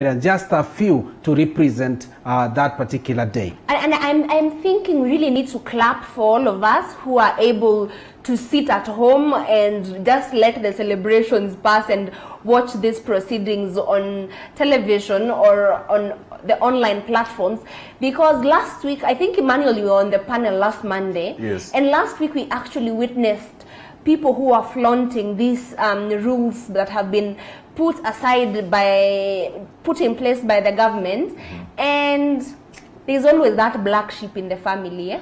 just a few to represent that particular day. And I'm thinking we really need to clap for all of us who are able to sit at home and just let the celebrations pass and watch these proceedings on television or on the online platforms. Because last week, I think, Emmanuel, you were on the panel last Monday. Yes. And last week we actually witnessed people who are flaunting these rules that have been put in place by the government, and there's always that black sheep in the family.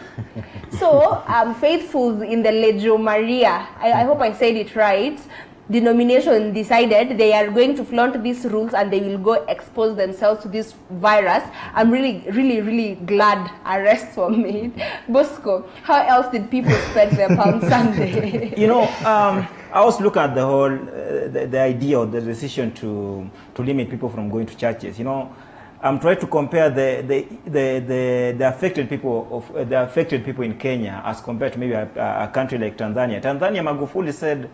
So faithfuls in the Legio Maria, I hope I said it right, denomination decided they are going to flaunt these rules and they will go expose themselves to this virus. I'm really glad arrests were made. Bosco, how else did people spend their Palm Sunday? I was looking at the whole, the idea or the decision to limit people from going to churches. I'm trying to compare the affected people in Kenya as compared to maybe a country like Tanzania. Tanzania, Magufuli said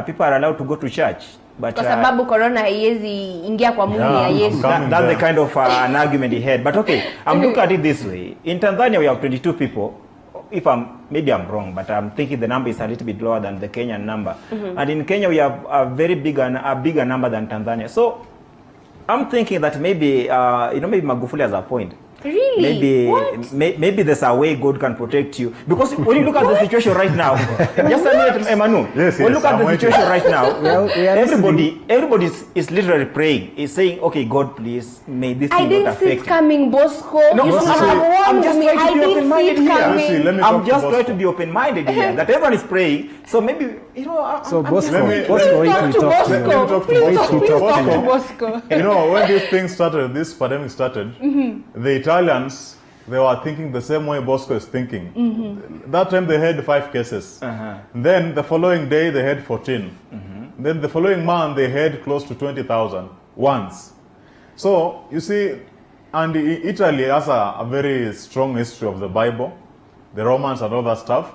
people are allowed to go to church, but kwa sababu corona haiwezi ingia kwa mwili ya Yesu. That's the kind of an argument he had. But okay, I'm looking at it this way. In Tanzania, we have 22 people. Maybe I'm wrong, but I'm thinking the number is a little bit lower than the Kenyan number. And in Kenya, we have a bigger number than Tanzania. So I'm thinking that maybe maybe Magufuli has a point. Really? Maybe there's a way God can protect you. Because when you look at the situation right now, just a minute, Emmanuel. Yes, when you look at the situation right now, everybody is literally praying. Is saying, okay, God, please, may this I thing not didn't see affect it coming, Bosco. No, You Bosco, should have warned I'm just me. trying to I be didn't see open-minded it here. coming. Listen, let me I'm talk to just trying Bosco. to be open-minded here. That everyone is praying. So maybe, So Bosco, Let me Talk talk to to Bosco. Please talk to Bosco. Bosco. When this thing started, this pandemic started, the Italians, they were thinking the same way Bosco is thinking. That time they had 5 cases. Then the following day they had 14. Then the following month they had close to 20,000 once. So you see, and Italy has a very strong history of the Bible, the Romans and all that stuff.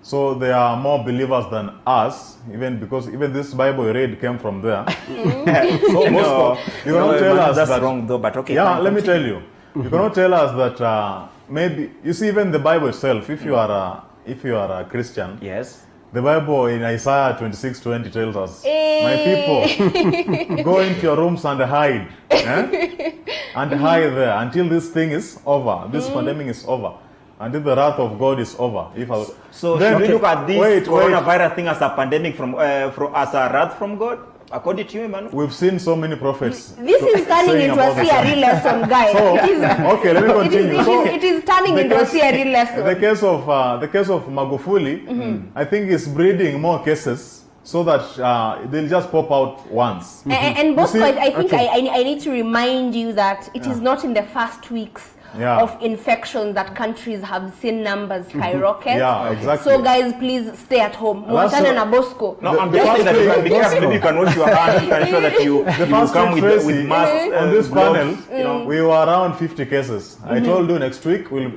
So they are more believers than us, because even this Bible we read came from there. So Bosco, you cannot tell us that's that. wrong though, but okay. Yeah, fine, let me continue. tell you. You cannot tell us that maybe you see even the Bible itself. If you are a Christian, Yes. the Bible in Isaiah 26:20 tells us, "My people, go into your rooms and hide, and hide there until this thing is over. This pandemic is over, until the wrath of God is over." So then should we look at this wait. coronavirus thing as a pandemic as a wrath from God? According to you, Emmanuel? We've seen so many prophets. This is turning saying into about a this. CRE lesson, guys. So, It is, okay, let me continue. it is turning into a CRE lesson. The case of Magufuli, I think is breeding more cases so that they'll just pop out once. And Bosco, see- I think okay. I need to remind you that it is not in the first weeks of infection that countries have seen numbers skyrocket. Yeah, exactly. So guys, please stay at home. That's Mwatana so- na Bosco. No, I'm just saying that you can be careful. Maybe you can wash your hands. You can ensure that you first come week, with Tracy, masks. on this gloves, panel, we were around 50 cases. I told you next week we'll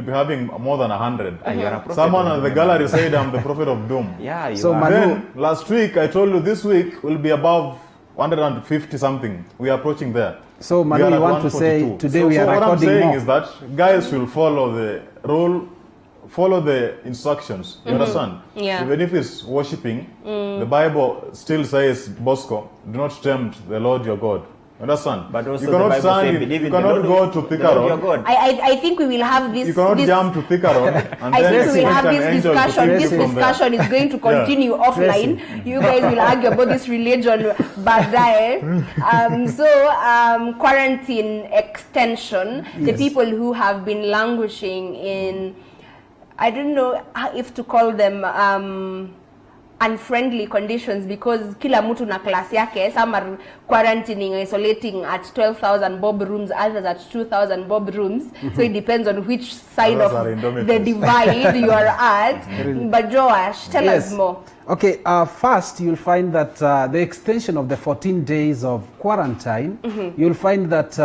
be having more than 100. You are a prophet Someone of at the doom. gallery said I'm the prophet of doom. Yeah, you So are. Manu, Then last week I told you this week will be above 150 something. We are approaching there. So, Manu, We are you at want to say 142. today we are what I'm recording saying more. is that guys will follow the rule, follow the instructions. You understand? Yeah. Even if it's worshipping, the Bible still says, Bosco, do not tempt the Lord your God. Understand? But also you the cannot Bible stand, says, you believe in cannot the go Lord, to the Thika Lord your Road. God. I think we will have this. You cannot this jump to Thika Road and I then think we will have expect this an angel to discussion. pick This you from there. discussion is going to continue offline. You guys will argue about this religion baadaye. Quarantine extension. The people who have been languishing in, I don't know if to call them unfriendly conditions, because kila mtu na class yake. Some are quarantining, isolating at 12,000 bob rooms, others at 2,000 bob rooms. So it depends on which side Others are of indomitable. the divide you are at. But Joash, tell us more. Okay, first you'll find that the extension of the 14 days of quarantine, you'll find that,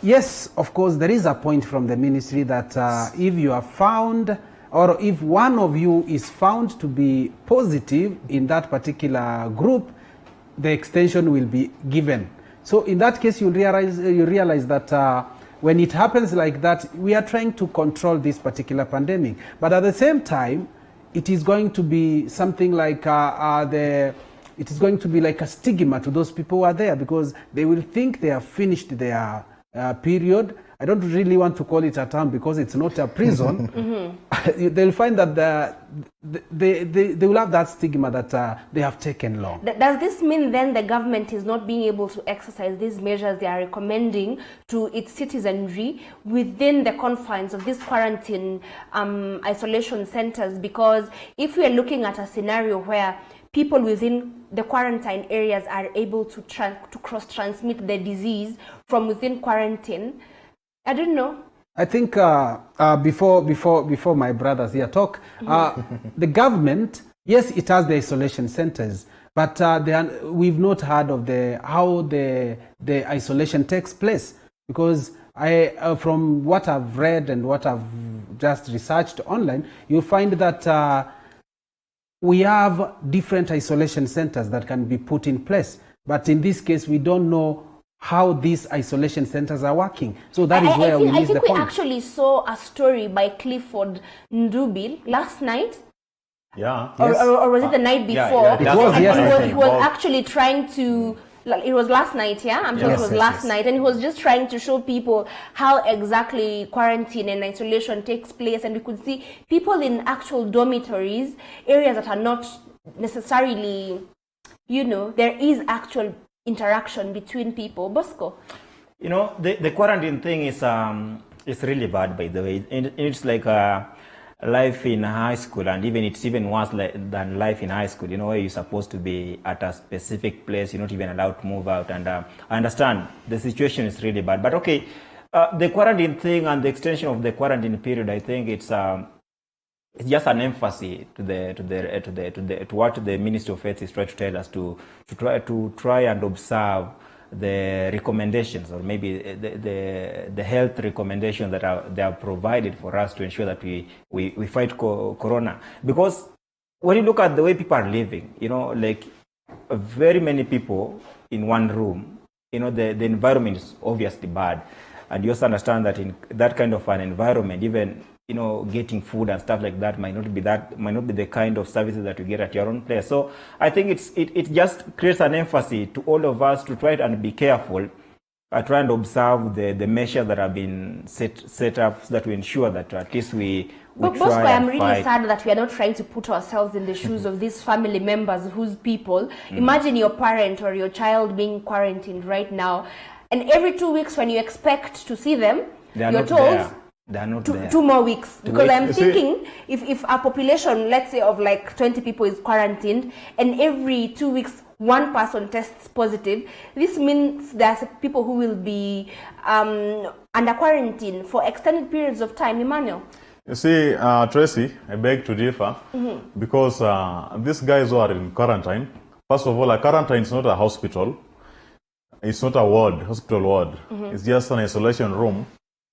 yes, of course, there is a point from the ministry that if you are found, or if one of you is found to be positive in that particular group, the extension will be given. So in that case, you realize that when it happens like that, we are trying to control this particular pandemic. But at the same time, it is going to be something like it is going to be like a stigma to those people who are there, because they will think they have finished their period. I don't really want to call it a town because it's not a prison. They'll find that they will have that stigma that they have taken long. Does this mean then the government is not being able to exercise these measures they are recommending to its citizenry within the confines of these quarantine isolation centers? Because if we are looking at a scenario where people within the quarantine areas are able to cross-transmit the disease from within quarantine, I don't know. I think before my brothers here talk, the government, yes, it has the isolation centers, but we've not heard of how the isolation takes place. Because from what I've read and what I've just researched online, you'll find that we have different isolation centers that can be put in place. But in this case, we don't know how these isolation centers are working. So that is where we miss the point. I think we actually saw a story by Clifford Ndubil last night. Yeah. Or was it the night before? It was yesterday. He was actually trying to... It was last night, yeah? I'm sure it was last night. And he was just trying to show people how exactly quarantine and isolation takes place. And we could see people in actual dormitories, areas that are not necessarily, there is actual interaction between people. Bosco? The quarantine thing is really bad, by the way. It's like life in high school, and it's even worse than life in high school, where you're supposed to be at a specific place, you're not even allowed to move out. And I understand the situation is really bad. But okay, the quarantine thing and the extension of the quarantine period, I think it's just an emphasis to what the Ministry of Health is trying to tell us to try and observe the recommendations, or maybe the health recommendations that they have provided for us to ensure that we fight corona. Because when you look at the way people are living, like very many people in one room, the environment is obviously bad, and you also understand that in that kind of an environment, even getting food and stuff like that might not be the kind of services that you get at your own place. So I think it just creates an emphasis to all of us to try and be careful, try and observe the measures that have been set up, so that we ensure that at least we Bosco, try and I'm really fight. sad that we are not trying to put ourselves in the shoes of these family members whose people. Imagine your parent or your child being quarantined right now, and every 2 weeks when you expect to see them, you're told they are not there. 2 more weeks. Because I'm thinking, if a population, let's say of like 20 people is quarantined, and every 2 weeks one person tests positive, this means there's people who will be under quarantine for extended periods of time. Emmanuel? You see, Tracy, I beg to differ, because these guys who are in quarantine, first of all, a quarantine is not a hospital. It's not a hospital ward. It's just an isolation room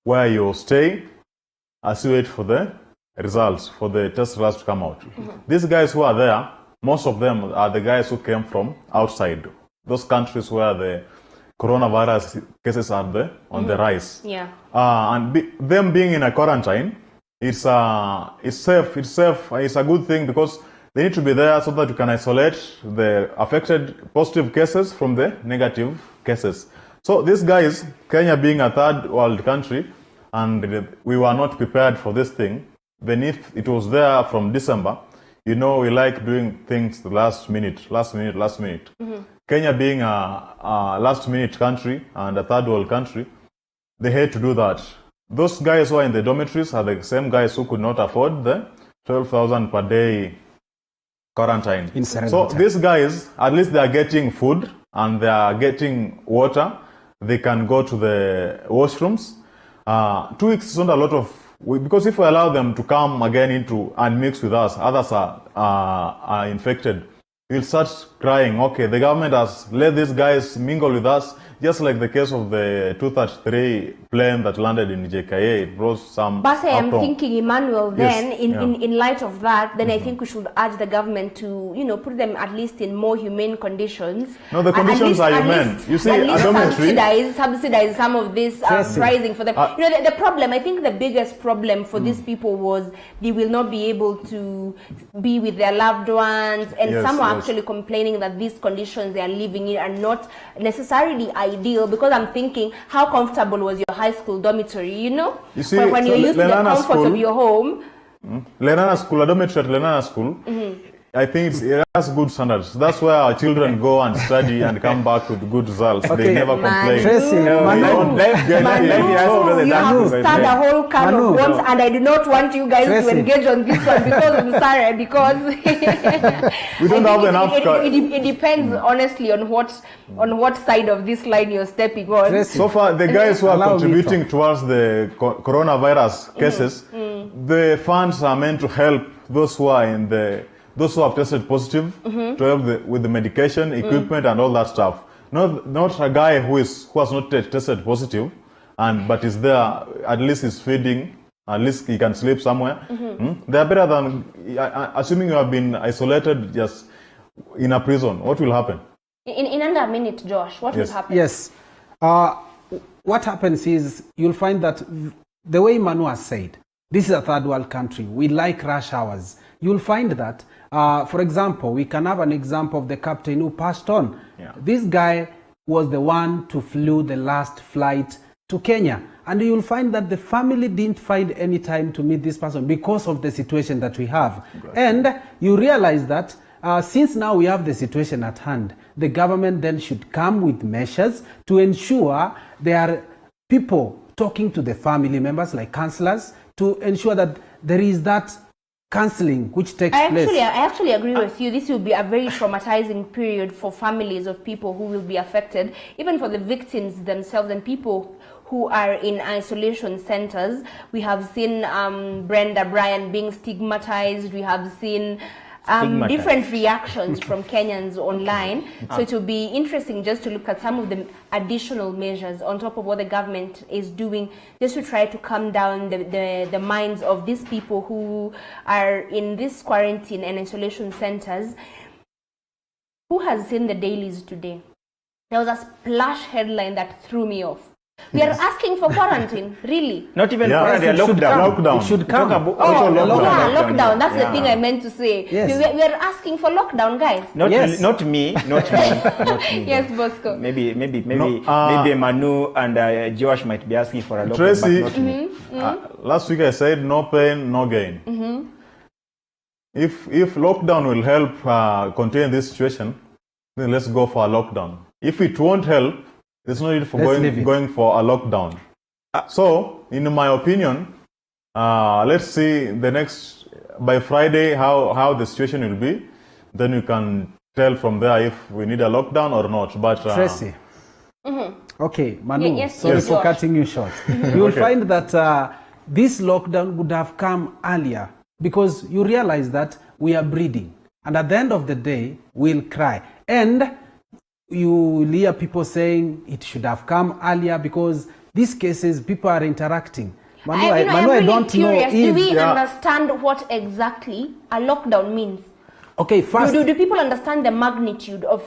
where you stay as you wait for the results, for the test results to come out. These guys who are there, most of them are the guys who came from outside, those countries where the coronavirus cases are on the rise. Yeah. Them being in a quarantine, it's safe. It's a good thing, because they need to be there so that you can isolate the affected positive cases from the negative cases. So these guys, Kenya being a third world country, and we were not prepared for this thing, even if it was there from December, we like doing things the last minute. Kenya being a last minute country and a third world country, they hate to do that. Those guys who are in the dormitories are the same guys who could not afford the 12,000 per day quarantine. So these guys, at least they are getting food and they are getting water. They can go to the washrooms. 2 weeks is not a lot of, because if we allow them to come again and mix with us, others are infected. We'll start crying, okay, the government has let these guys mingle with us just like the case of the 233 plane that landed in JKA, it brought some. But I am uproar. thinking, Emmanuel, then Yes, in light of that, then I think we should urge the government to, put them at least in more humane conditions. No, the At conditions least- are at humane. least- You see, at least a dormitory- subsidize some of this Tracy. pricing for them. The problem, I think the biggest problem for these people was they will not be able to be with their loved ones, and Yes, some are yes. actually complaining that these conditions they are living in are not necessarily ideal, because I'm thinking, how comfortable was your high school dormitory, You see, when you're so used to the Lenana comfort School- of your home. Lenana School, a dormitory at Lenana School, I think it has good standards. That's where our children go and study and come back with good results. Okay. They never Man. complain. Tracy, No, Manu, let me ask Brother You have Danu. to start a whole can Manu. of worms, and I do not want you guys Tracy. to engage on this one because of Sarah, because We don't I have think enough it depends honestly on what side of this line you're stepping on. Tracy. So far, the guys who are Allow me contributing towards the coronavirus cases, the funds are meant to help those who are those who have tested positive, to help with the medication, equipment, and all that stuff. Not a guy who has not tested positive, but is there, at least is feeding, at least he can sleep somewhere. They are better than, assuming you have been isolated just in a prison. What will happen? In under a minute, Josh, what Yes. will happen? Yes. What happens is you'll find that the way Manu has said, this is a third world country. We like rush hours. You'll find that, for example, we can have an example of the captain who passed on. Yeah. This guy was the one to flew the last flight to Kenya. And you'll find that the family didn't find any time to meet this person because of the situation that we have. And you realize that since now we have the situation at hand, the government then should come with measures to ensure there are people talking to the family members, like counselors, to ensure that there is that counseling which takes place. I actually agree with you. This will be a very traumatizing period for families of people who will be affected, even for the victims themselves and people who are in isolation centers. We have seen Brenda Bryan being stigmatized. We have seen different reactions from Kenyans online. So it will be interesting just to look at some of the additional measures on top of what the government is doing, just to try to calm down the minds of these people who are in this quarantine and isolation centers. Who has seen the dailies today? There was a splash headline that threw me off. We are asking for quarantine, really? Not even Yeah. quarantine, It should lockdown. come. Lockdown. It should come. Talk about- Oh, lockdown. yeah, lockdown. That's Yeah. the thing I meant to say. Yes. We are asking for lockdown, guys. Not Yes. not me. Yes, Bosco. Maybe No, Manu and Josh might be asking for a lockdown, Tracy, but not me. last week I said no pain, no gain. If lockdown will help contain this situation, then let's go for a lockdown. If it won't help, there's no need for Let's leave it. going for a lockdown. So, in my opinion, let's see by Friday how the situation will be. Then you can tell from there if we need a lockdown or not. But Tracy. Okay, Manu, Yes, sorry yes, for Josh. cutting you short. You will Okay. find that this lockdown would have come earlier because you realize that we are breeding. And at the end of the day, we'll cry. And you will hear people saying it should have come earlier because these cases, people are interacting. Manu, I'm I really don't curious. know Do we if... understand what exactly a lockdown means? Okay, first... Do people understand the magnitude of,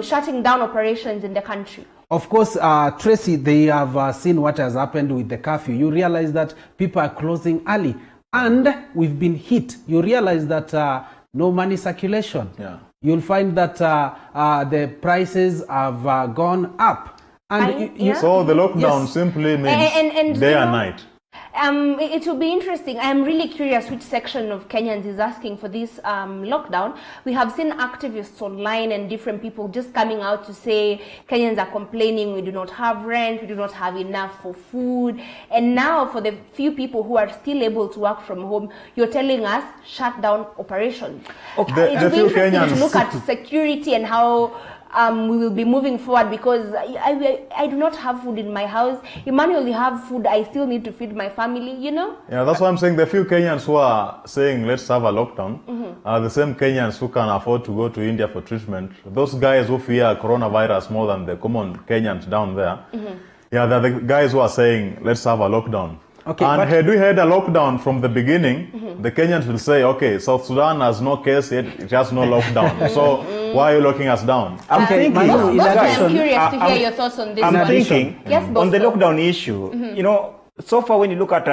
shutting down operations in the country? Of course, Tracy, they have seen what has happened with the curfew. You realize that people are closing early. And we've been hit. You realize that no money circulation. Yeah. You'll find that the prices have gone up. And Yeah. so the lockdown Yes. simply means And day you and know, night. It will be interesting. I'm really curious which section of Kenyans is asking for this lockdown. We have seen activists online and different people just coming out to say Kenyans are complaining, we do not have rent, we do not have enough for food. And now for the few people who are still able to work from home, you're telling us shut down operations. The It will be few interesting to Kenyans- look at security and how we will be moving forward, because I do not have food in my house. Emmanuel, you have food. I still need to feed my family, you know? Yeah, that's why I'm saying the few Kenyans who are saying let's have a lockdown are the same Kenyans who can afford to go to India for treatment. Those guys who fear coronavirus more than the common Kenyans down there, yeah, they're the guys who are saying let's have a lockdown. Okay, and but- had we had a lockdown from the beginning, the Kenyans will say, okay, South Sudan has no case yet, it has no lockdown. So why are you locking us down? I'm thinking, Manu, in I'm addition- curious to hear your thoughts on this I'm one. thinking Yes, on the Bosco. lockdown issue, you know, so far when you look at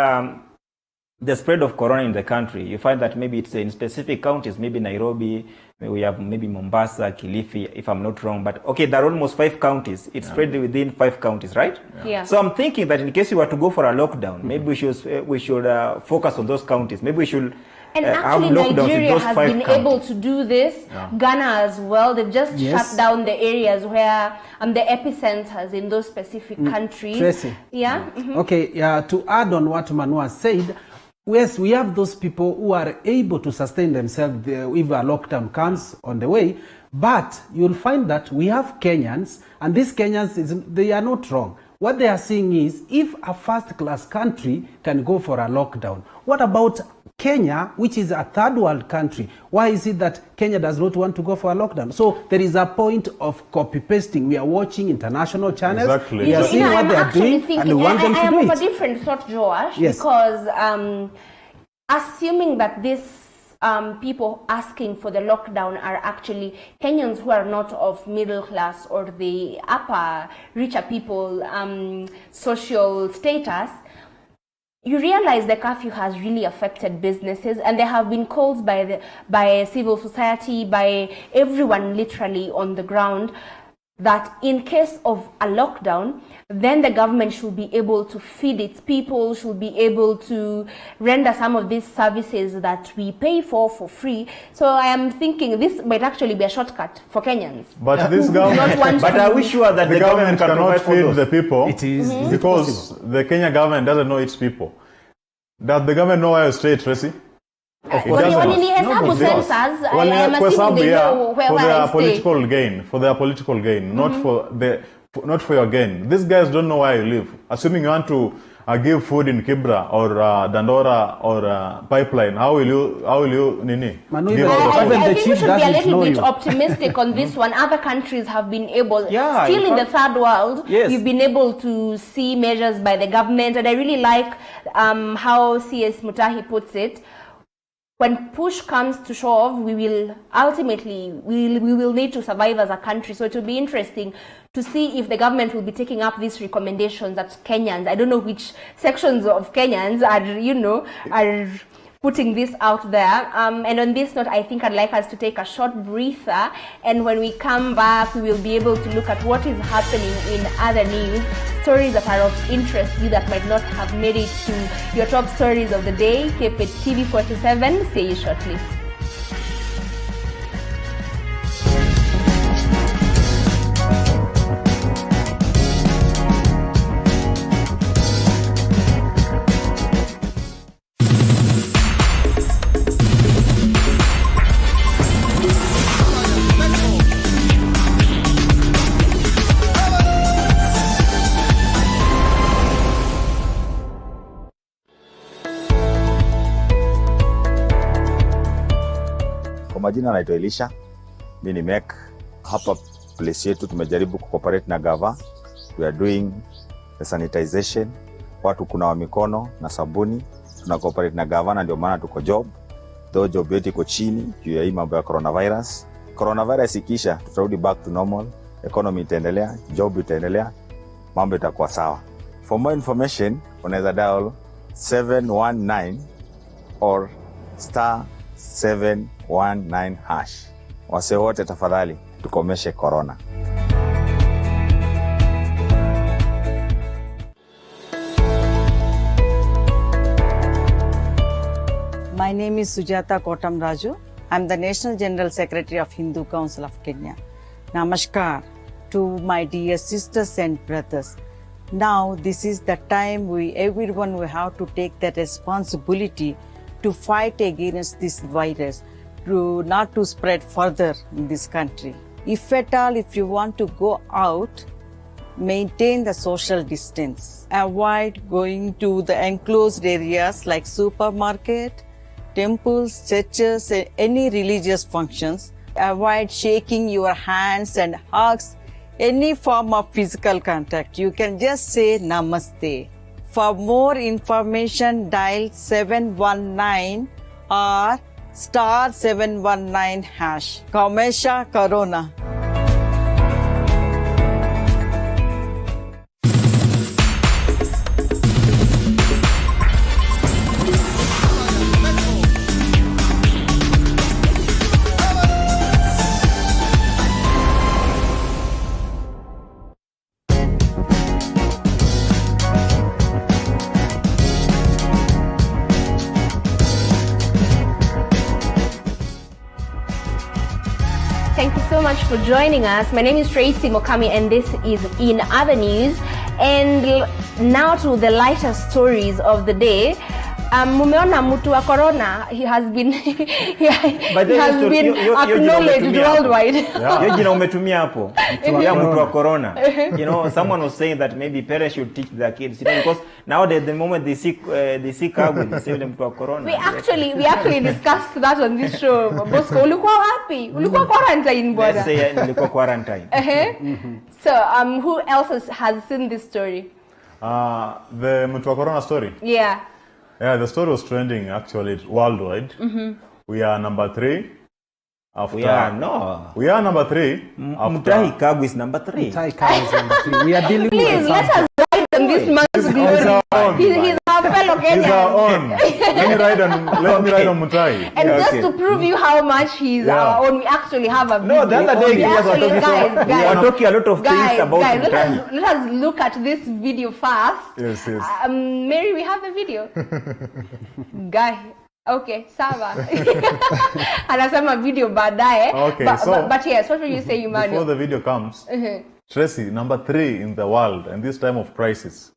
the spread of corona in the country, you find that maybe it's in specific counties, maybe Nairobi, we have maybe Mombasa, Kilifi, if I'm not wrong. But okay, there are almost 5 counties. It's spread within 5 counties, right? Yeah. So I'm thinking that in case you were to go for a lockdown, maybe we should focus on those counties. Maybe we should And have actually, lockdowns in Nigeria those has 5 been counties. able to do this. Ghana as well. They've just Yes. shut down the areas where the epicenters in those specific countries. Tracy. Yeah. Mhm. Okay, to add on what Manu has said, yes, we have those people who are able to sustain themselves if a lockdown comes on the way, but you'll find that we have Kenyans, and these Kenyans, they are not wrong. What they are saying is, if a first-class country can go for a lockdown, what about Kenya, which is a third world country? Why is it that Kenya does not want to go for a lockdown? So there is a point of copy-pasting. We are watching international channels. Exactly. We are seeing what I'm they are actually doing, thinking, and we want them I to am do of a it. different thought, Joash, Yes. because assuming that these people asking for the lockdown are actually Kenyans who are not of middle class or the upper, richer people social status, you realize the curfew has really affected businesses, and there have been calls by civil society, by everyone literally on the ground, that in case of a lockdown, then the government should be able to feed its people, should be able to render some of these services that we pay for free. So I am thinking this might actually be a shortcut for Kenyans. But this Not government, want But to- are we sure that the government can cannot provide for feed those? the people It is is it because possible? the Kenya government doesn't know its people. Does the government know where you stay, Tracy? It doesn't. Walinihesabu Because- census, I am kwa assuming sababu they ya- know where for I their stay. political gain, not for your gain. These guys don't know where you live. Assuming you want to give food in Kibra or Dandora or Pipeline, how will you nini? Manu, give even- out I the even food? the think we chief should be a doesn't little know bit you. optimistic on this one. Other countries have been able, Yeah, still in in the fact- third world, Yes. we've been able to see measures by the government, and I really like how CS Mutahi puts it. When push comes to shove, we will ultimately we will need to survive as a country. So it will be interesting to see if the government will be taking up these recommendations that Kenyans, I don't know which sections of Kenyans are putting this out there. And on this note, I think I'd like us to take a short breather. And when we come back, we will be able to look at what is happening in other news, stories that are of interest to you that might not have made it to your top stories of the day. Keep it TV47. See you shortly. Kwa majina naitwa Elisha, mimi ni MEC. Hapa place yetu tumejaribu kucooperate na gava. We are doing the sanitization, watu kunawa mikono na sabuni. Tuna cooperate na gava na ndio maana tuko job. Though job yetu iko chini juu ya hii mambo ya coronavirus. Coronavirus ikisha tutarudi back to normal, economy itaendelea, job itaendelea, mambo itakuwa sawa. For more information, unaweza dial 719 or *719#. Wase wote tafadhali tukomeshe corona. My name is Sujata Kotam Raju. I'm the National General Secretary of Hindu Council of Kenya. Namaskar to my dear sisters and brothers. Now this is the time everyone will have to take the responsibility to fight against this virus, not to spread further in this country. If at all, if you want to go out, maintain the social distance. Avoid going to the enclosed areas like supermarket, temples, churches, and any religious functions. Avoid shaking your hands and hugs, any form of physical contact. You can just say namaste. For more information, dial 719 or star 719 hash. Kamesha Corona. Thank you so much for joining us. My name is Tracy Mokami and this is In Other News. And now to the lighter stories of the day. Mumeona mtu wa corona, he has been acknowledged worldwide. Hiyo jina umetumia hapo. Ya mtu wa corona. You know, someone was saying that maybe parents should teach their kids, you know, because nowadays the moment they see Kagwe, they say mtu wa corona. We actually discussed that on this show. Bosco, ulikuwa wapi? Ulikuwa quarantine bwana. Let's say nilikuwa quarantine. So, who else has seen this story? The mtu wa corona story. Yeah, the story was trending actually worldwide. We are number 3. We are number 3. Mutahi Kagwe is number 3. Mutahi Kagwe is number 3. We are dealing please, with let us ride on this man's glory. He's our fellow Kenyan. He's our own. Let me ride on Mutahi. And just to prove you how much he's our own, we actually have a video. No, the other day we guys were talking a lot of things about Mutahi. Let us look at this video first. Yes. Mary, we have the video. Guy. Okay, sawa. Anasema video baadaye. Okay, but yes, what will you say, Emmanuel? Before the video comes, Tracy, number 3 in the world, and this time of crisis.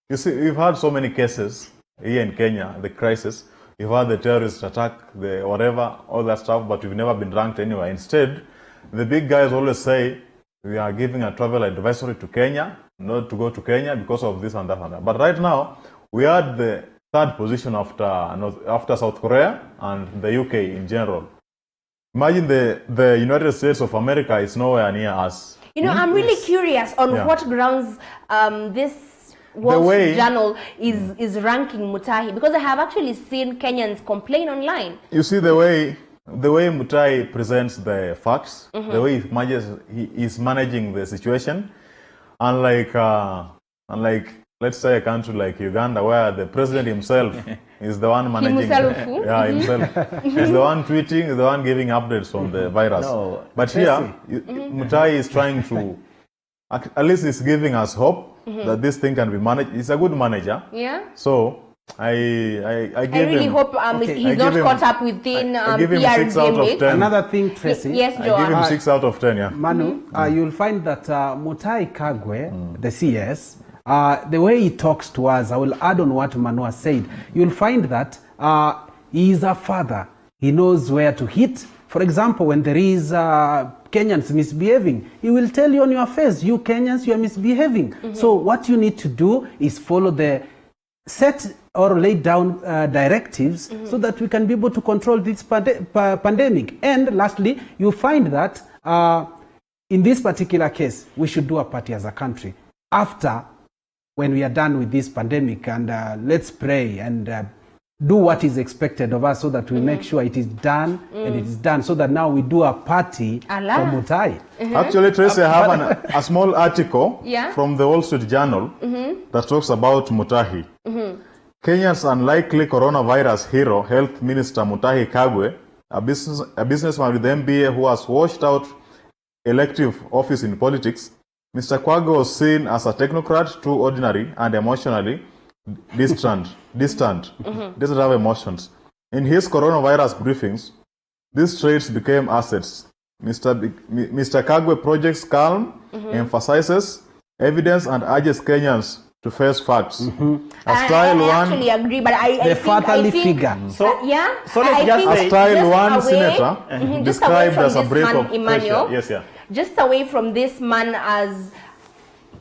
You see, we've had so many cases here in Kenya, the crisis. We've had the terrorist attack, the whatever, all that stuff, but we've never been ranked anywhere. Instead, the big guys always say, we are giving a travel advisory to Kenya, not to go to Kenya because of this and that and that. But right now, we are at the 3rd position after South Korea and the UK in general. Imagine the United States of America is nowhere near us. You know, I'm really curious on what grounds this Wall Street Journal is ranking Mutahi, because I have actually seen Kenyans complain online. You see the way Mutahi presents the facts, the way he is managing the situation, unlike let's say a country like Uganda, where the president himself is the one managing. Himself. He's the one tweeting, he's the one giving updates on the virus. No, but here, Mutahi is trying to, at least he's giving us hope that this thing can be managed. He's a good manager. Yeah. So I really hope he's not caught up within I give him PR 6 out of 10. Another thing, Tracy. Yes, Joe. I give him 6 out of 10. Yeah. Manu, you'll find that Mutahi Kagwe, the CS, the way he talks to us, I will add on what Manu has said. You'll find that he is a father. He knows where to hit. For example, when there is Kenyans misbehaving, he will tell you on your face, you Kenyans, you are misbehaving. So what you need to do is follow the set or lay down directives so that we can be able to control this pandemic. And lastly, you find that in this particular case, we should do a party as a country after when we are done with this pandemic, and let's pray and do what is expected of us so that we make sure it is done and it is done, so that now we do a party for Mutahi. Actually, Tracy, I have a small article from the Wall Street Journal that talks about Mutahi. Kenya's unlikely coronavirus hero, Health Minister Mutahi Kagwe, a businessman with MBA who has washed out elective office in politics. Mr. Kagwe was seen as a technocrat, too ordinary and emotionally distant. Doesn't have emotions. In his coronavirus briefings, these traits became assets. Mr. Kagwe projects calm, emphasizes evidence, and urges Kenyans to face facts. I actually agree, but I think figure. So let's a style one senator described as a breath of fresh air. Yes, yeah. just away from this man as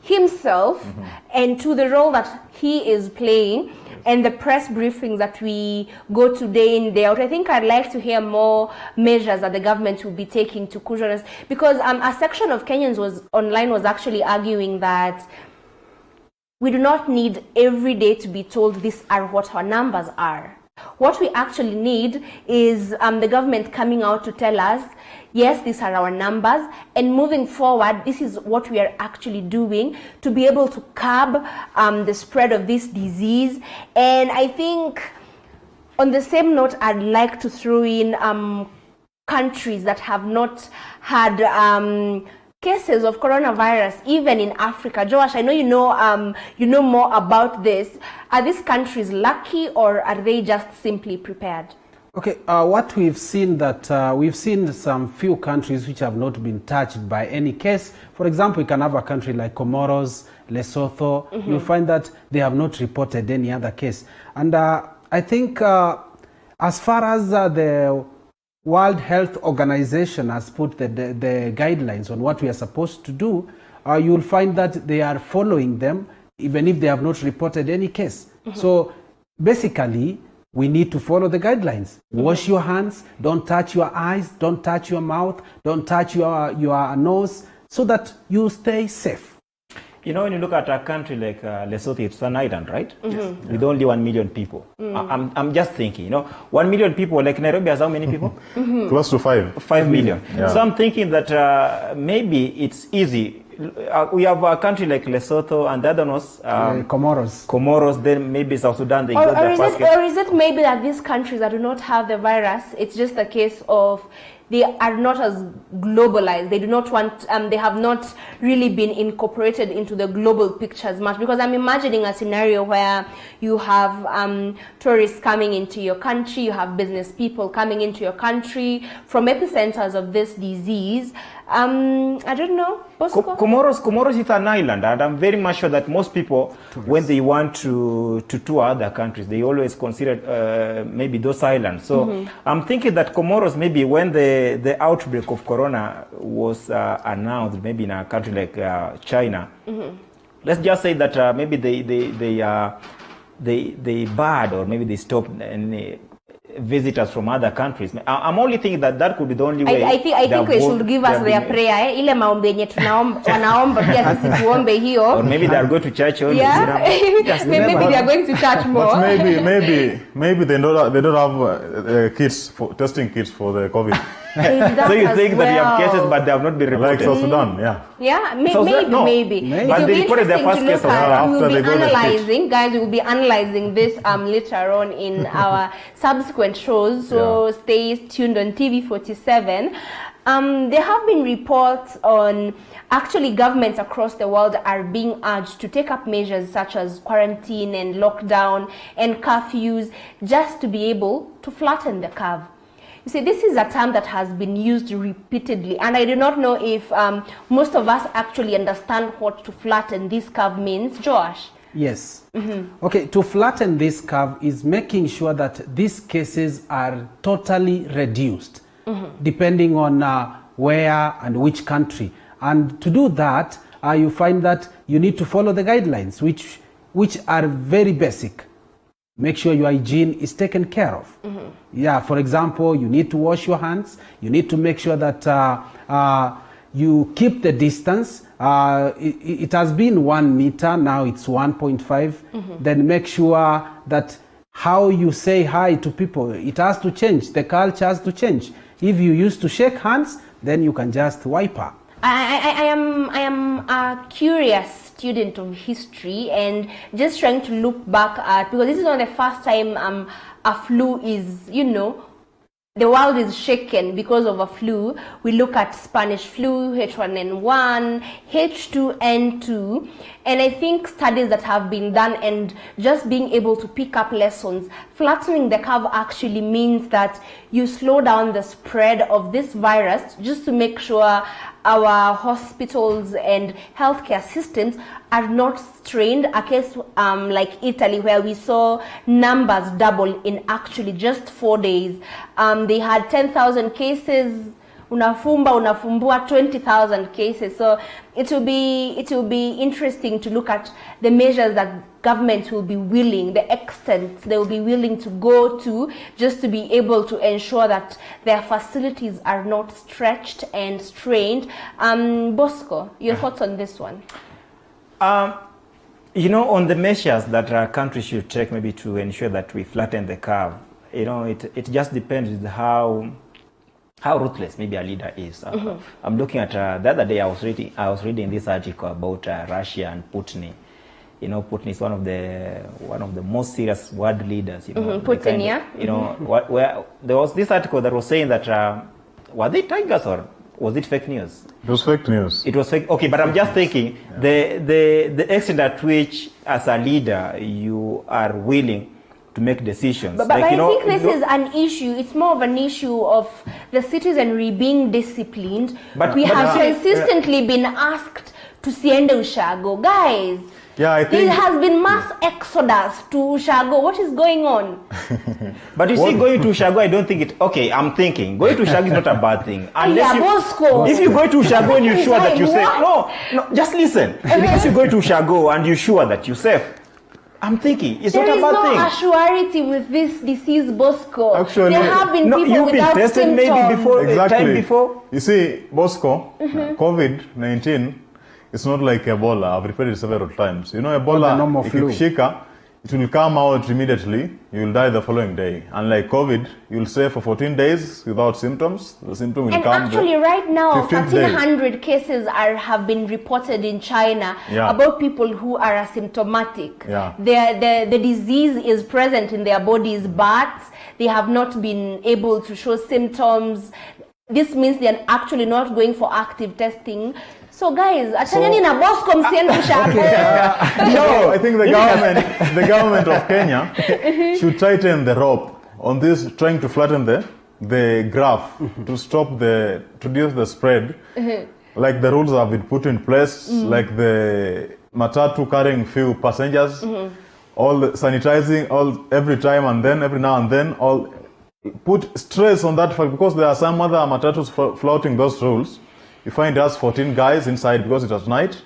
himself and to the role that he is playing and the press briefings that we go to day in, day out. I think I'd like to hear more measures that the government will be taking to cushion us, because a section of Kenyans was actually arguing that we do not need every day to be told these are what our numbers are. What we actually need is the government coming out to tell us, yes, these are our numbers, and moving forward, this is what we are actually doing to be able to curb the spread of this disease. And I think on the same note, I'd like to throw in countries that have not had cases of coronavirus, even in Africa. Josh, I know you know more about this. Are these countries lucky, or are they just simply prepared? Okay, what we've seen we've seen some few countries which have not been touched by any case. For example, you can have a country like Comoros, Lesotho. You'll find that they have not reported any other case. And I think as far as the World Health Organization has put the guidelines on what we are supposed to do, you'll find that they are following them, even if they have not reported any case. So basically, we need to follow the guidelines. Wash your hands, don't touch your eyes, don't touch your mouth, don't touch your nose, so that you stay safe. You know, when you look at a country like Lesotho, it's an island, right? With only 1 million people. I'm just thinking, you know, 1 million people, like Nairobi has how many people? Close to 5. 5 million. Yeah. So I'm thinking that maybe it's easy. We have a country like Lesotho, and the other ones, Comoros, then maybe South Sudan, they got the first case. Or is it maybe that these countries that do not have the virus, it's just a case of they are not as globalized. They do not want, they have not really been incorporated into the global picture as much. Because I'm imagining a scenario where you have tourists coming into your country, you have business people coming into your country from epicenters of this disease. I don't know. Comoros is an island, and I'm very much sure that most people, when they want to tour other countries, they always consider maybe those islands. So I'm thinking that Comoros, maybe when the outbreak of corona was announced, maybe in a country like China, let's just say that maybe they barred, or maybe they stopped any visitors from other countries. I'm only thinking that could be the only way. I think they should give us their prayer. Ile maombi yenye wanaomba pia sisi tuombe hiyo. Or maybe they are going to church only. Yeah. Maybe they are going to church more. But maybe they don't have kits for testing kits for the COVID. So you think that you have cases, but they have not been reported? Like South Sudan, yeah. Yeah, Maybe. But they reported their first case of we will be analyzing, guys. We will be analyzing this later on in our subsequent shows. So stay tuned on TV47. There have been reports on actually governments across the world are being urged to take up measures such as quarantine and lockdown and curfews just to be able to flatten the curve. You see, this is a term that has been used repeatedly, and I do not know if most of us actually understand what to flatten this curve means. Josh? Yes. Okay, to flatten this curve is making sure that these cases are totally reduced, depending on where and which country. And to do that, you find that you need to follow the guidelines, which are very basic. Make sure your hygiene is taken care of. Yeah, for example, you need to wash your hands. You need to make sure that you keep the distance. It has been 1 meter, now it's 1.5. Then make sure that how you say hi to people, it has to change. The culture has to change. If you used to shake hands, then you can just wipe her. I am a curious student of history and just trying to look back at, because this is not the first time a flu is, the world is shaken because of a flu. We look at Spanish flu, H1N1, H2N2, and I think studies that have been done and just being able to pick up lessons, flattening the curve actually means that you slow down the spread of this virus just to make sure our hospitals and healthcare systems are not strained. A case like Italy, where we saw numbers double in actually just 4 days. They had 10,000 cases unafumbua 20,000 cases. So it will be interesting to look at the measures that government will be willing, the extent they will be willing to go to, just to be able to ensure that their facilities are not stretched and strained. Bosco, your thoughts on this one? On the measures that our country should take, maybe to ensure that we flatten the curve, it just depends on how ruthless maybe a leader is. I'm looking at the other day I was reading this article about Russia and Putin. Putin is one of the most serious world leaders. Putin, yeah. Where there was this article that was saying that were they tigers or was it fake news? It was fake news. It was fake. Okay, but I'm just thinking the extent at which, as a leader, you are willing to make decisions. But I think this is an issue. It's more of an issue of the citizenry being disciplined. But we have consistently been asked to siende Ushago, guys. Yeah, I think there has been mass exodus to Ushago. What is going on? But you see, going to Ushago, I don't think it. Okay, I'm thinking going to Ushago is not a bad thing. Bosco. If you go to Ushago and you're sure that you're safe, no, just listen. If you go to Ushago and you're sure that you're safe, I'm thinking it's not a bad thing. There is no assurity with this disease, Bosco. Actually, there have been people you've been without tested symptoms. maybe before, exactly. Time before. You see, Bosco, COVID-19, it's not like Ebola. I've repeated it several times. Ebola, if you shika, it will come out immediately. You will die the following day. Unlike COVID, you will stay for 14 days without symptoms. The symptom will come. And actually, right now, 1,300 days. cases have been reported in China about people who are asymptomatic. Yeah. The disease is present in their bodies, but they have not been able to show symptoms. This means they are actually not going for active testing. So guys, achanyani na Bosco msiende Ushago. No, I think the government of Kenya should tighten the rope on this, trying to flatten the graph to stop to reduce the spread. Like the rules have been put in place, like the matatu carrying few passengers, all the sanitizing every time and then every now and then, all put stress on that fact, because there are some other matatus flouting those rules. You find us 14 guys inside because it was night.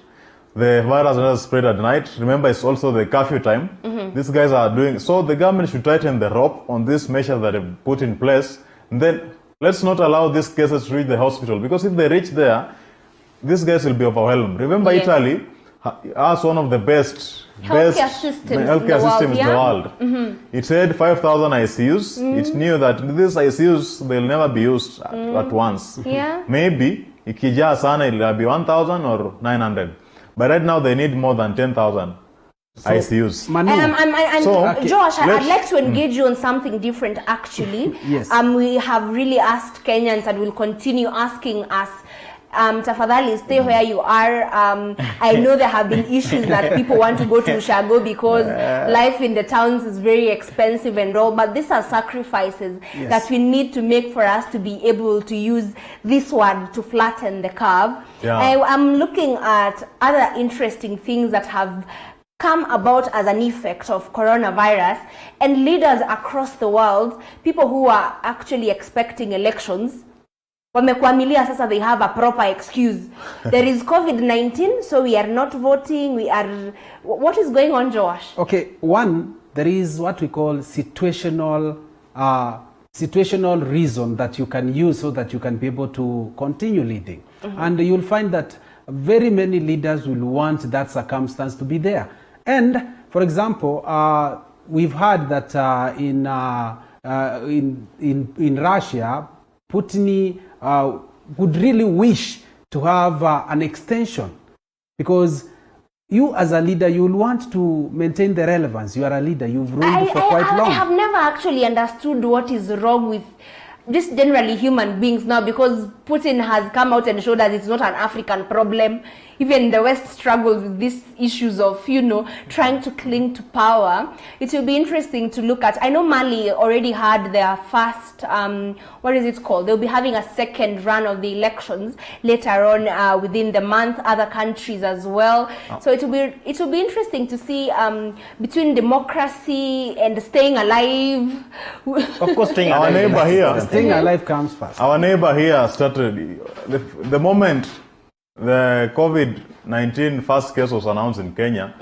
The virus has spread at night. Remember, it's also the curfew time. These guys are doing so. The government should tighten the rope on this measure that they put in place. And then let's not allow these cases to reach the hospital, because if they reach there, these guys will be overwhelmed. Remember, Italy has one of the best healthcare systems in the world. It said 5,000 ICUs. It knew that these ICUs, they'll never be used at once. Maybe ikijaa sana it'll be 1,000 or 900. But right now they need more than 10,000 ICUs. Josh, I'd like to engage you on something different actually. Yes. We have really asked Kenyans and will continue asking us, tafadhali, stay where you are. I know there have been issues that people want to go to Ushago because life in the towns is very expensive and all, but these are sacrifices that we need to make for us to be able to use this word to flatten the curve. I'm looking at other interesting things that have come about as an effect of coronavirus, and leaders across the world, people who are actually expecting elections, wamekwamilia sasa, they have a proper excuse. There is COVID-19, so we are not voting. What is going on, Josh? Okay, one, there is what we call situational reason that you can use so that you can be able to continue leading. And you'll find that very many leaders will want that circumstance to be there. And for example, we've heard that in Russia, Putin would really wish to have an extension, because you as a leader, you will want to maintain the relevance. You are a leader, you've ruled for quite long. I have never actually understood what is wrong with just generally human beings now, because Putin has come out and showed us it's not an African problem. even the West struggles with these issues of, trying to cling to power, it will be interesting to look at. I know Mali already had their first, what is it called? They'll be having a second run of the elections later on within the month, other countries as well. So it will be interesting to see between democracy and staying alive. Of course, staying Our alive. neighbor here, Staying alive comes first. our neighbor here started, the moment the COVID-19 first case was announced in Kenya,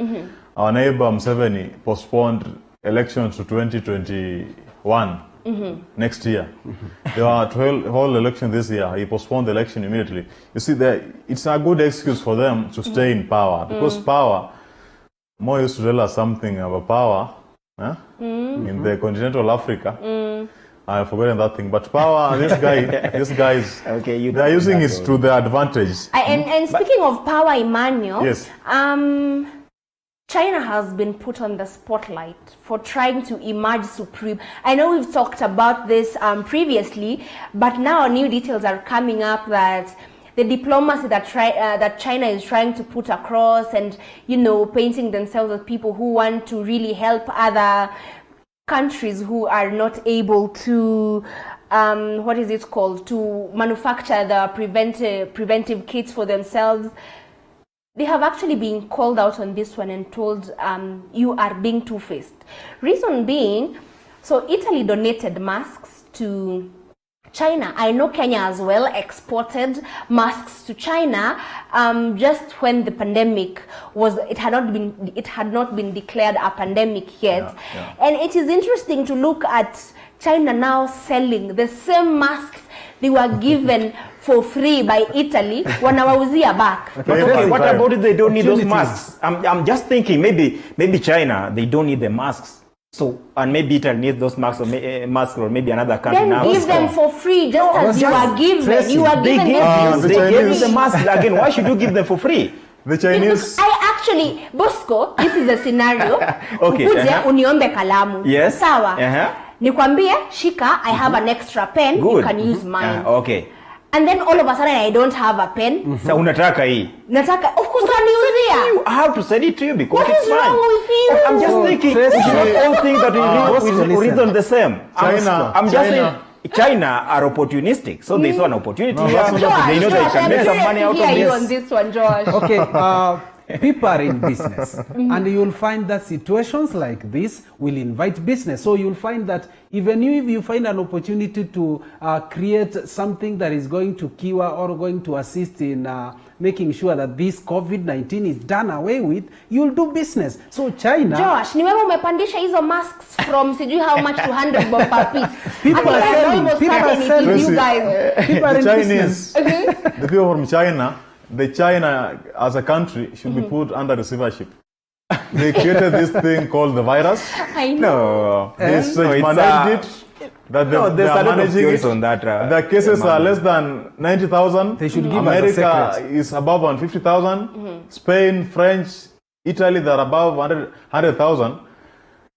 our neighbor Museveni postponed elections to 2021. Next year. There are 12 whole election this year. He postponed the election immediately. You see, it's a good excuse for them to stay in power, because power, Mo used to tell us something about power in the continental Africa. I've forgotten that thing, but power, these guys, Okay, they are using it to their advantage. And speaking of power, Emmanuel, Yes. China has been put on the spotlight for trying to emerge supreme. I know we've talked about this previously, but now new details are coming up that the diplomacy that China is trying to put across, and painting themselves as people who want to really help other countries who are not able to to manufacture the preventive kits for themselves. They have actually been called out on this one and told, you are being two-faced. Reason being, so Italy donated masks to China. I know Kenya as well exported masks to China just when the pandemic it had not been declared a pandemic yet. And it is interesting to look at China now selling the same masks they were given for free by Italy, wanawauzia back. Okay, what about if they don't need those Opportunities. masks? I'm just thinking maybe China, they don't need the masks. So, and maybe Italy needs those masks or maybe another country Then now. give them for free, just as you are given. You are They given gave this. you, they gave you the masks again. Why should you give them for free? The Chinese, I actually, Bosco, this is the scenario. Okay, Ukuje uniombe kalamu. Yes. Sawa. Nikwambie, shika, I have an extra pen, you Good. can use mine. Okay. And then all of a sudden I don't have a pen. So unataka hii. Nataka, of course, waniuzia. I have to send it to you because What it's is mine. wrong with you? I'm just thinking, we should not all think that we reason the same. China- I'm just China- saying, China are opportunistic, so they saw an opportunity No, here. that's not They know they can make some money out of hear you this. on this one, Josh. Okay, people are in business, and you'll find that situations like this will invite business. So you'll find that even if you find an opportunity to create something that is going to cure or going to assist in making sure that this COVID-19 is done away with, you'll do business. So China... Josh, ni wewe umepandisha hizo masks from sijui how much to 100 bob per piece. People I are think selling, almost people are certain it is selling. you guys. People are the in Chinese, business. the people from China, China as a country should be put under receivership. They created this thing called the virus. I know. No. They it's, managed it. That they, No, they there's are a lot of managing theories it. on that, The cases are less than 90,000. They should give us a America secret. is above 150,000. Spain, French, Italy, they're above 100,000.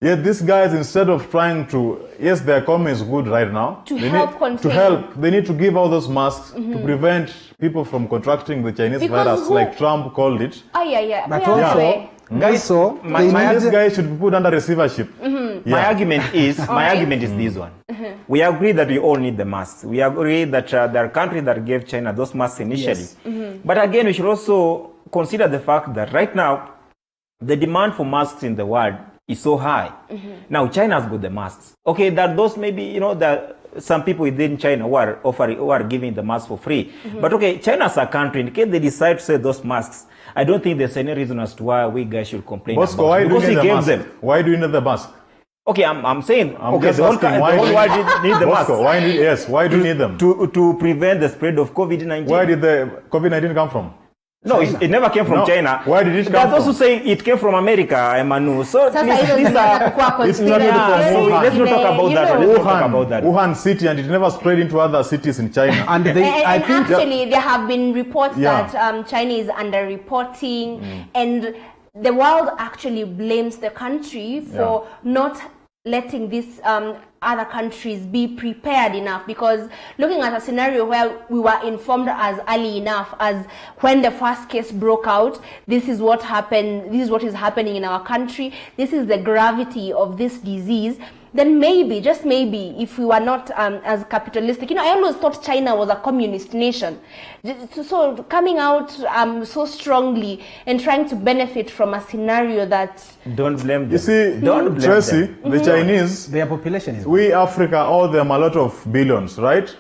Yet these guys, instead of trying to, yes, their economy is good right now. To They help need, contain. to help, they need to give all those masks to prevent people from contracting the Chinese Because virus, who- like Trump called it. Yeah. But Yeah. also, also These guys should be put under receivership. My argument is this one. We agree that we all need the masks. We agree that there are countries that gave China those masks initially. Yes. But again, we should also consider the fact that right now, the demand for masks in the world is so high. Now, China has got the masks. Okay, that those maybe, that some people within China who are giving the masks for free. But okay, China as a country, in case they decide to sell those masks, I don't think there's any reason as to why we guys should complain Bosco, about why it. do you Because need he the gave mask? them. Why do you need the mask? Okay, I'm saying, I'm okay, just the whole asking, why world do need the masks. Bosco, why do you need them? To prevent the spread of COVID-19. Where did the COVID-19 come from? No, it never came from No. China. Where did it come That's from? also saying it came from America, Emmanuel. So Sasa please, hizo these zinaanza are... kuwa It's not conspiracy from theories, Wuhan. Let's not talk about you that. know. Let's not talk about that. Wuhan city, and it never spread into other cities in China. and they, I And think actually, there have been reports Yeah. that China is underreporting, and the world actually blames the country for not letting this other countries be prepared enough? Because looking at a scenario where we were informed as early enough as when the first case broke out, this is what happened, this is what is happening in our country, this is the gravity of this disease, then maybe, just maybe, if we were not as capitalistic, I always thought China was a communist nation. So coming out so strongly and trying to benefit from a scenario that... Don't blame them. You see, don't blame Tracy, them. the Chinese, Their population is... we Africa owe them a lot of billions, right?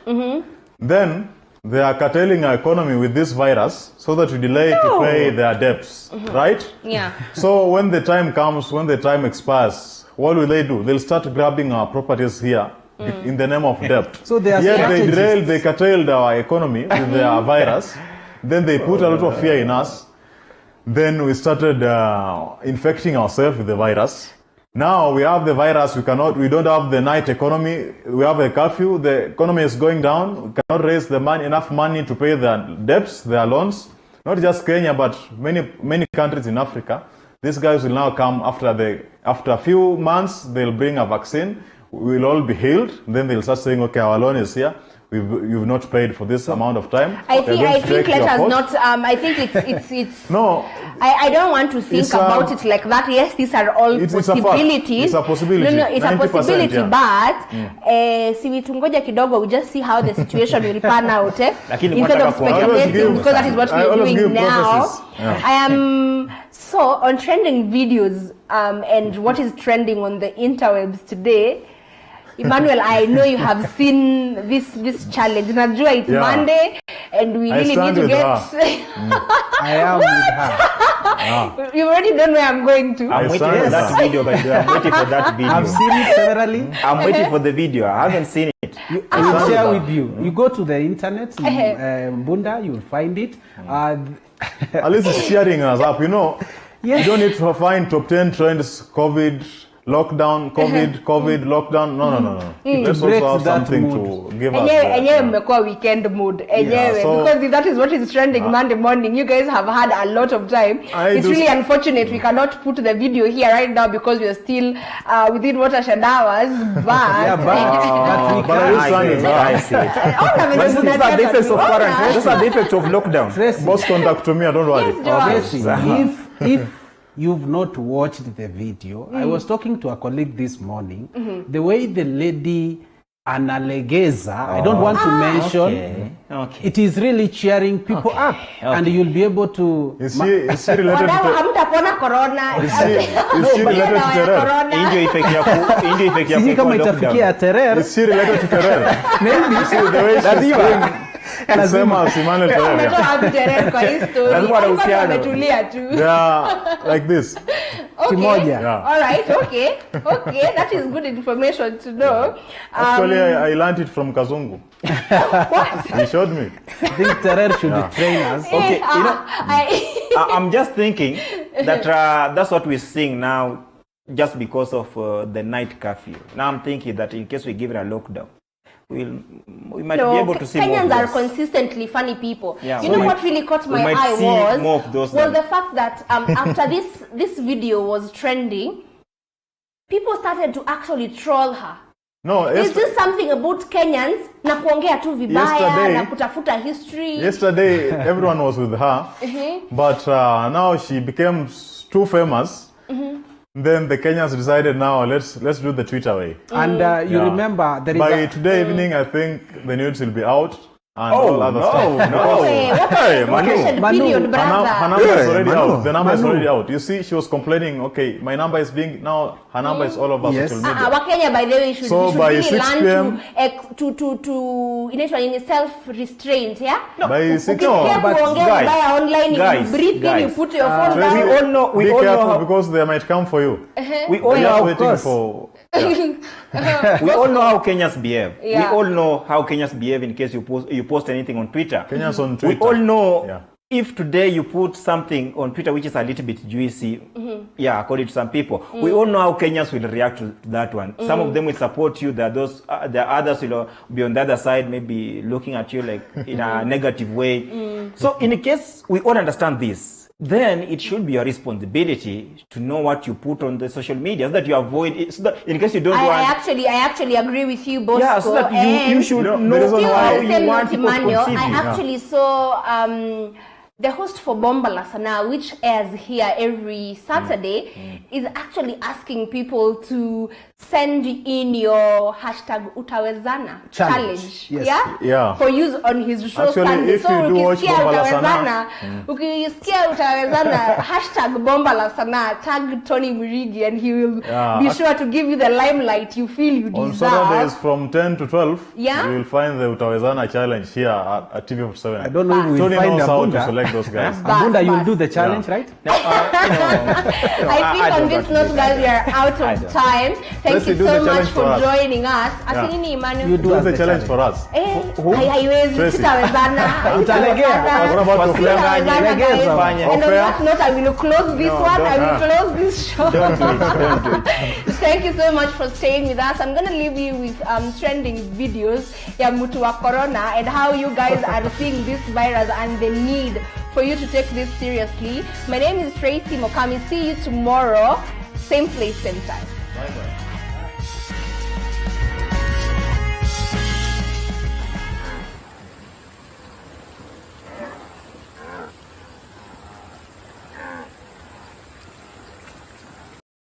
Then they are curtailing our economy with this virus so that we delay to pay their debts, right? Yeah. So when the time comes, when the time expires, what will they do? They'll start grabbing our properties here in the name of debt. So they are They curtailed our economy with their virus. Then they put a lot of fear in us. Then we started infecting ourselves with the virus. Now we have the virus, we don't have the night economy, we have a curfew, the economy is going down, we cannot raise enough money to pay their debts, their loans. Not just Kenya, but many countries in Africa. These guys will now come after a few months, they'll bring a vaccine, we'll all be healed, then they'll start saying, okay, our loan is here. You've not paid for this amount of time. I think let us not. I think it's. No. I don't want to think about it like that. Yes, these are all possibilities. It's a possibility. No, it's a possibility. Yeah. But si tungoja kidogo, we just see how the situation will pan out. Instead of speculating, because that is what we're doing now. Yeah. I am so on trending videos and what is trending on the interwebs today. Emmanuel, I know you have seen this challenge. Najua, it's Monday, and we really need to get. I am with her. You already know where I'm going to. I'm waiting for that video, but I'm waiting for that video. I've seen it severally. I'm waiting for the video. I haven't seen it. I will share with you. You go to the internet, Bunda, you'll find it. At least it's cheering us up, Yes. You don't need to find top 10 trends, COVID, lockdown, COVID, lockdown. No. Let's also have something to give us. Enyewe mmekuwa weekend mood. Because that is what is trending Monday morning. You guys have had a lot of time. It's really unfortunate we cannot put the video here right now because we are still within watershed hours. But I see it. Those are the effects of quarantine. Those are the effects of lockdown. Boss contact to me, I don't worry. If you've not watched the video, I was talking to a colleague this morning. The way the lady analegeza, I don't want to mention, it is really cheering people up. And you'll be able to... Is she related to... Hamtapona corona. Is she related to Terrell? Indio effect ya Sijui kama itafikia Terrell. Is she related to Terrell? Maybe. See the way she's doing... Kusema Simane Terrell. They are like this. Okay. Yeah. All right. Okay. That is good information to know. Actually, I learned it from Kazungu. What? He showed me. I think Terrell should train us. Okay, I'm just thinking that that's what we're seeing now, just because of the night curfew. Now I'm thinking that in case we give it a lockdown, we might be able to see Kenyans more are of consistently funny people. Yeah, What really caught my eye was the fact that after this video was trending, people started to actually troll her. No, Is this something about Kenyans na kuongea tu vibaya na kutafuta history? Yesterday, everyone was with her, but now she became too famous. Then the Kenyans decided now let's do the Twitter way. And you remember there is by today evening, I think the news will be out. And all other stuff. Manu. Her number is already out. The number is already out. You see, she was complaining, okay, my number is being, now her number is all over social media. Wakenya, by the way, should by really 6 learn to in self-restraint, yeah? No, by 6 online, breathe in, you put your phone down. We all know because they might come for you. We all know, waiting for... we all know how Kenyans behave. Yeah. We all know how Kenyans behave in case you post anything on Twitter. Kenyans on Twitter. We all know if today you put something on Twitter which is a little bit juicy, according to some people, we all know how Kenyans will react to that one. Some of them will support you. There are others will be on the other side, maybe looking at you like in a negative way. So in case we all understand this, then it should be your responsibility to know what you put on the social media so that you avoid it, so that in case you don't I want. actually agree with you, Bosco. Yeah, so that you should You know, know the reason Still why on how the you same want note, people to Emmanuel, conceive I you. actually saw the host for Bomba La Sana, which airs here every Saturday, is actually asking people to send in your hashtag Utawezana challenge. Yes. Yeah? Yeah. For use on his show Actually, Sunday. if So you do watch ukisikia Bomba La Utawezana, ukisikia Utawezana, hashtag Bomba La Sana, tag Tony Murigi, and he will Yeah. be sure to give you the limelight you feel you On deserve. Saturdays from 10 to 12, Yeah? you will find the Utawezana challenge here at TV47. I don't know if we will Tony find knows how to Abunda. select those guys. Abunda, you'll Bas. do the challenge, right? I think on this note, guys, we are out of time. Thank Let's you do so the much challenge for for us. joining us. Yeah. Asinini Emmanuel. You do Do as the the challenge challenge. for us. Haiwezi, Tracy. sitawezana. Utalegea. What about to play? Sitawezana, guys. Legeza. And on Ofair? that note, I will close this one. I will close this show. Don't do it. Thank you so much for staying with us. I'm going to leave you with trending videos ya mtu wa corona and how you guys are seeing this virus and the need for you to take this seriously. My name is Tracy Mokami. See you tomorrow, same place, same time. Bye-bye.